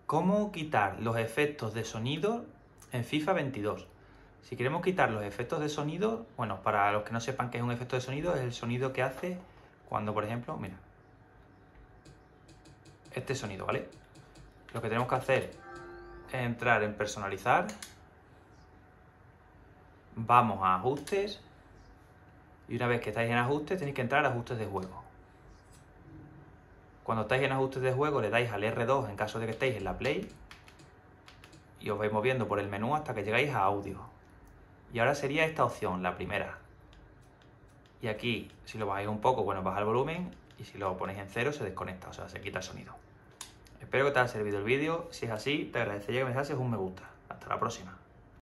¿Cómo quitar los efectos de sonido en FIFA 22? Si queremos quitar los efectos de sonido, bueno, para los que no sepan qué es un efecto de sonido, es el sonido que hace cuando, por ejemplo, mira, este sonido, ¿vale? Lo que tenemos que hacer es entrar en personalizar, vamos a ajustes y una vez que estáis en ajustes tenéis que entrar a ajustes de juego. Cuando estáis en ajustes de juego le dais al R2 en caso de que estéis en la Play y os vais moviendo por el menú hasta que llegáis a audio. Y ahora sería esta opción, la primera. Y aquí, si lo bajáis un poco, bueno, baja el volumen y si lo ponéis en cero se desconecta, o sea, se quita el sonido. Espero que te haya servido el vídeo. Si es así, te agradecería que me dejases un me gusta. Hasta la próxima.